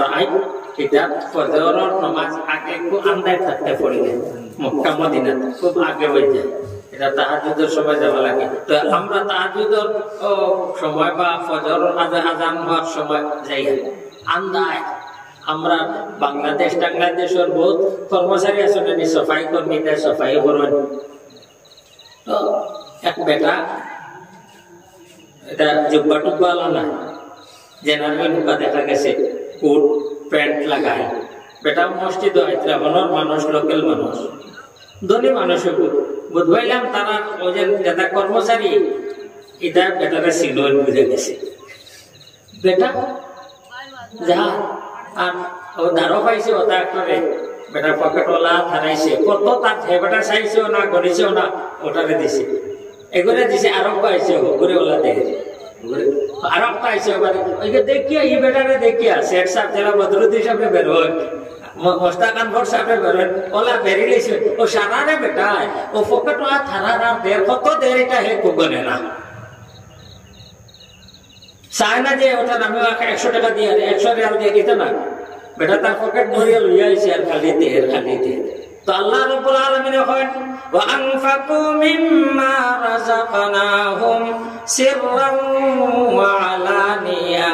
Right এটা ফজরের নামাজ আগে খুব আন্দাজ থাকতে পড়িলে মক্কা মদিনা খুব আগে হয়ে যায় এটা তাহাজ্জুদের সময় যাওয়া লাগে তো আমরা তাহাজ্জুদের সময় বা ফজরের আযান হওয়ার সময় যাই আন্দাজ আমরা বাংলাদেশের বহুত কর্মচারী আসলে সাফাই কর্মীদের সাফাই করেন তো এক বেটা এটা জুব্বা টুব্বা না জেনারেল ঢুকা দেখা গেছে কোট প্যান্ট লাগায় বেটা মসজিদ হায়দ্রাবাদের মানুষ লোকাল মানুষ ধনী মানুষ বুঝবাইলাম তারা ওই যে যেটা কর্মচারী এটা বেটারে সিলোর বুঝে গেছে বেটা যা আর ও দাঁড়ো পাইছে ওটা করে বেটার পকেটওয়ালা থারাইছে কত তার বেটা চাইছেও না করেছেও না ওটারে দিছে এগুলো দিছে আরব পাইছে ঘুরেওয়ালা দেখে আরব পাইছে দেখিয়া ই বেটারে দেখিয়া শেখ সাহেব জেলা বদরুদ্দিন সাহেব বের হয় মোস্তাকান ভট সাহেব বের হয় ওলা বেরিয়ে লেছে ও সারারে বেটায় ও পকেটওয়ালা থারার দের কত দের এটা হে কুগনে না চায় না যে ওটা আমি 100 টাকা দিয়ে 100 রিয়াল দিয়ে দিতে না বেটা তার পকেট ভরিয়ে লইয়া আইছে আর খালি দিয়ে তো আল্লাহ রাব্বুল আলামিন করেন ওয়া আনফাকু মিম্মা রাযাকনাহুম সিররান ওয়া আলানিয়া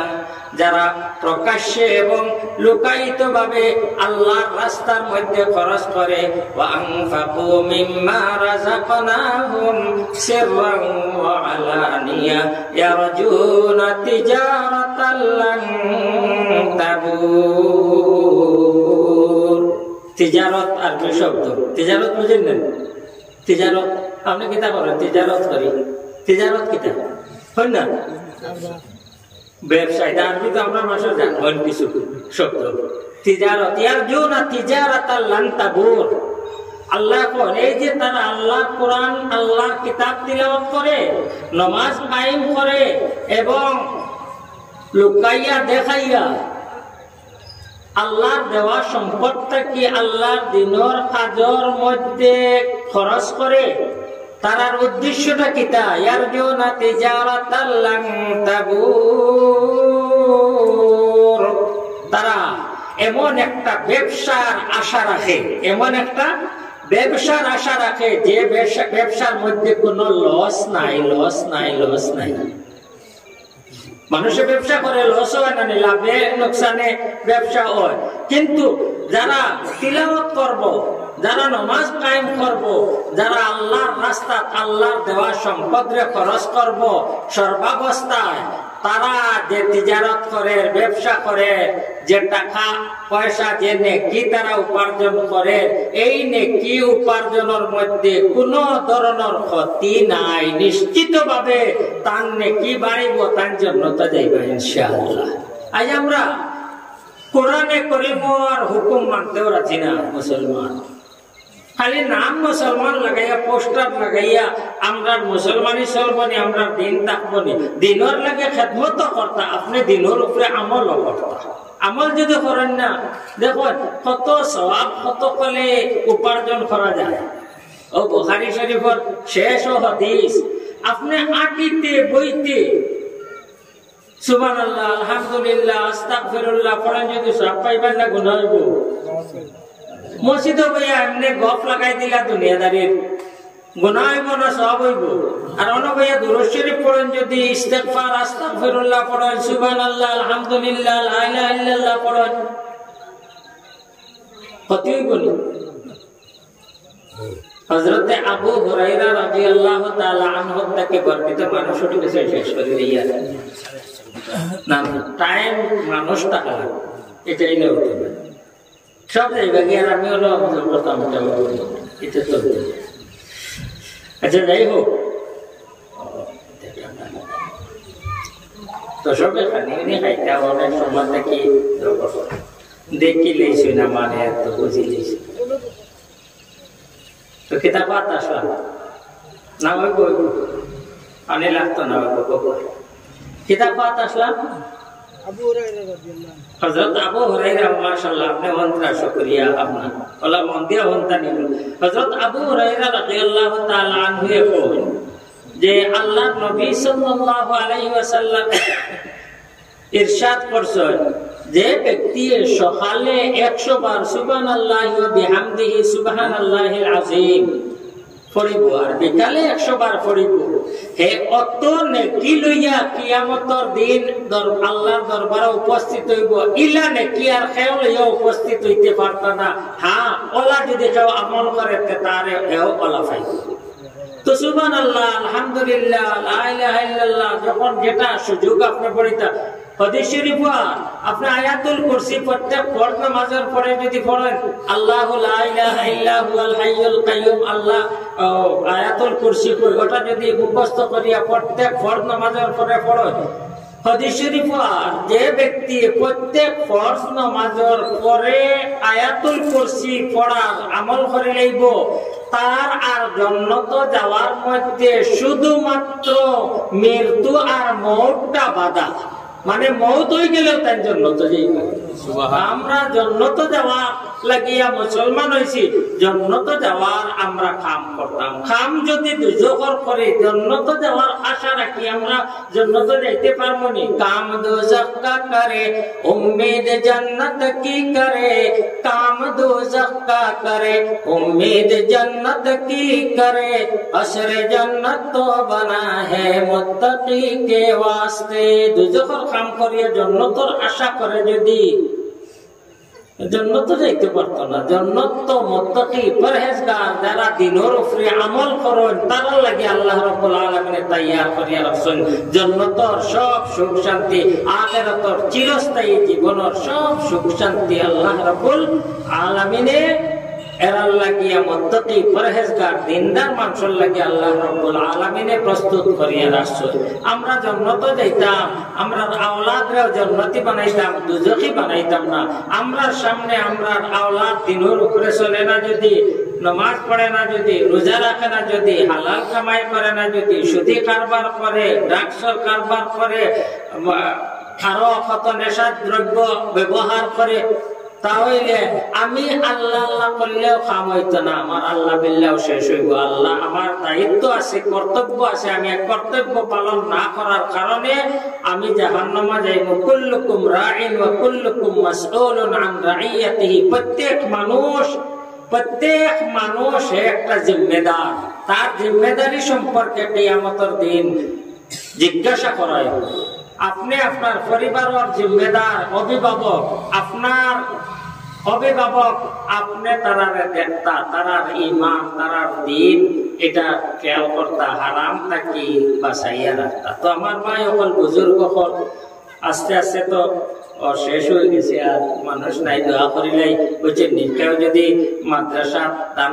যারা প্রকাশ্যে এবং লুকায়িত ভাবে আল্লাহর রাস্তার মধ্যে খরচ করে ওয়া আনফাকু মিম্মা রাযাকনাহুম সিররান ওয়া আলানিয়া ইয়ারজুনা তিজারাতাল লান তাবুর তিজারত আরবি শব্দ তিজারত বুঝেন না তিজারত আপনি কিতা করেন তিজারত করি তিজারত কিতা হয় না ব্যবসায় আরবি তো আমরা মাসে জানেন কিছু শব্দ তিজারত ইয়ারজুনা তিজারাতাল লান তাবুর আল্লাহ কোন এই যে তারা আল্লাহর কোরআন আল্লাহর কিতাব তিলাওয়াত করে নামাজ কায়েম করে এবং লুকাইয়া দেখাইয়া আল্লাহর দেওয়া সম্পদটা কি আল্লাহর দিনের কাজের মধ্যে খরচ করে তার উদ্দেশ্যটা কিতা ইয়ারজুনা তিজারাতাল লান তাবুর তারা এমন একটা ব্যবসার আশা রাখে এমন একটা ব্যবসার আশা রাখে যে ব্যবসার মধ্যে কোনো লস নাই মানুষের ব্যবসা করে লস হয় না লাভে লোকসানে ব্যবসা হয় কিন্তু যারা তিলাওয়াত করব যারা নামাজ কায়েম করব যারা আল্লাহর রাস্তা আল্লাহর দেওয়া সম্পদরে খরচ করব সর্বাবস্থায় তারা যে তিজারত করে ব্যবসা করে যে টাকা পয়সা যে নেকি তারা উপার্জন করে এই নেকি উপার্জনের মধ্যে কোনো ধরনের ক্ষতি নাই নিশ্চিতভাবে তার নেকি বাড়িব তার জন্য তো যাইবে ইনশাআল্লাহ আজ আমরা কোরআনে করিমের হুকুম মানতেও রাজি না মুসলমান খালি নাম মুসলমান লাগাইয়া পোস্টার লাগাইয়া আমরা মুসলমানি চলবনি আমরা দিন থাকবনি দিনের লাগে খেদমত করতা আপনি দিনের উপরে আমল করতা আমল যদি করেন না দেখুন কত সওয়াব কত কলে উপার্জন করা যায় ও বুখারী শরীফের শেষ হাদিস আপনি আটিতে বইতে সুবহানাল্লাহ আলহামদুলিল্লাহ আস্তাগফিরুল্লাহ পড়েন যদি সব পাইবেন না গুনাহ হইব মসজিদে বইয়া এমনি গপ লাগাই দিলা দুনিয়াদারির গুনাহ হইব না সব হইব আর অন্য বইয়া দুরূদ শরীফ পড়েন যদি ইস্তিগফার আস্তাগফিরুল্লাহ পড়েন সুবহানাল্লাহ আলহামদুলিল্লাহ লা ইলাহা ইল্লাল্লাহ পড়েন ক্ষতি হইব না হযরত আবু হুরায়রা রাদিয়াল্লাহু তাআলা আনহু থেকে বর্ণিত মানুষটি কাছে শেষ করে দিয়া না টাইম মানুষটা এটাই না হতে পারে সব জায়গায় গিয়ে আমি হলো এটা চলতে আচ্ছা যাই হোক তো সবে খানি খাইতে অনেক সময় থেকে দেখি লেছি না মানে এত বুঝি লেছি তো কিতাব আসলাম না ওই বই পানি লাগতো না ওই কিতাব আসলাম হযরত আবু হুরায়রা মাশাআল্লাহ আপনি মন্ত্রা শুকরিয়া আপনার আল্লাহ মন দিয়া হন্তা নিল হযরত আবু হুরায়রা রাদিয়াল্লাহু তাআলা আনহু কইলেন যে আল্লাহর নবী সাল্লাল্লাহু আলাইহি ওয়াসাল্লাম ইরশাদ করছেন যে ব্যক্তি সকালে 100 বার সুবহানাল্লাহি ওয়া বিহামদিহি সুবহানাল্লাহিল আযীম পড়িব আর বিকালে 100 বার পড়িব, হে অত নেকি লইয়া কিয়ামতের দিন আল্লাহর দরবারে উপস্থিত হইব। ইলা নেকি আর খেও লইয়া উপস্থিত হইতে পারত না। হ্যাঁ, ওলা যদি কেউ আমল করে তারে এও ওলা পাইব। তো সুবহানাল্লাহ, আলহামদুলিল্লাহ, লা ইলাহা ইল্লাল্লাহ যখন যেটা সুযোগ আপনি পড়িতা, হাদিস শরীফ আপনি আয়াতুল কুরসি প্রত্যেক ফরজ নামাজের পরে যদি পড়েন, আল্লাহু লা ইলাহা ইল্লা হুয়াল হাইয়ুল কাইয়ুম, আল্লাহ আয়াতুল কুরসি ওটা যদি মুখস্থ করিয়া প্রত্যেক ফরজ নামাজের পরে পড়েন, হাদিস শরীফ যে ব্যক্তি প্রত্যেক ফরজ নামাজের পরে আয়াতুল কুরসি পড়ার আমল করে লইব, তার আর জান্নাত যাওয়ার মধ্যে শুধুমাত্র মৃত্যু আর মওতটা বাধা। মানে মওত হয়ে গেলেও তার জান্নাত যাইব। আমরা জান্নাত যাওয়া লাগিয়া মুসলমান হইছি, জান্নাত যাওয়ার আমরা কাম করতাম। কাম যদি দুজখর করে জান্নাত যাওয়ার আশা রাখি আমরা জান্নাত যাইতে পারবো নি? কাম দোজখ কা করে উম্মীদ জান্নাত কি করে, কাম দোজখ কা করে উম্মীদ জান্নাত কি করে, আসরে জান্নাত তো বনা হে মুত্তাকি কে ওয়াস্তে। দুজখর কাম করিয়া জান্নাতের আশা করে যদি জান্নাত যাইতে পারতো না। জান্নাত তো মুত্তাকি পরহেজগার যারা দিনের উপরে আমল করেন তারা লাগি আল্লাহ রাব্বুল আলামিন তৈয়ার করিয়া রাখছেন। জান্নাতের সব সুখ শান্তি, আখিরাতের চিরস্থায়ী জীবনের সব সুখ শান্তি আল্লাহ রাব্বুল আলামিনে এরার লাগিয়া মুত্তাকি পরহেজগার দিনদার মানুষের লাগি আল্লাহ রাব্বুল আলামিনে প্রস্তুত করিয়া রাখছেন। আমরা জান্নাত যাইতাম, আমরা আওলাদরাও জান্নাতি বানাইতাম, দুজখী বানাইতাম না। আমরা সামনে আমরা আওলাদ দিনের উপরে চলে না, যদি নামাজ পড়ে না, যদি রোজা রাখে না, যদি হালাল কামাই করে না, যদি সুদী কারবার করে, ড্রাগসের কারবার করে, আরো কত নেশা দ্রব্য ব্যবহার করে, তাহলে আমি আল্লাহ আল্লাহ করলেও কাম হইতো না, আমার আল্লাহ বিল্লাহ শেষ হইব। আল্লাহ আমার দায়িত্ব আছে, কর্তব্য আছে, আমি কর্তব্য পালন না করার কারণে আমি জাহান্নামে যাইব। কুল্লুকুম রাইন ওয়া কুল্লুকুম মাসউলুন আন রাইয়াতিহি। প্রত্যেক মানুষ একটা জিম্মেদার, তার জিম্মেদারি সম্পর্কে কিয়ামতের দিন জিজ্ঞাসা করা হবে। আপনি আপনার পরিবারের জিম্মেদার, অভিভাবক, আপনার অভিভাবক, আপনি তারার দেখতা, তারার ইমান, তারার দিন এটা খেয়াল করতা, হারাম নাকি বাঁচাইয়া রাখতা। তো আমার ভাই অকল বুজুর্গ হল, আস্তে আস্তে তো শেষ হয়ে গেছে, আর মানুষ নাই। দোয়া করিলাই বুঝছেন, কেউ যদি মাদ্রাসা দান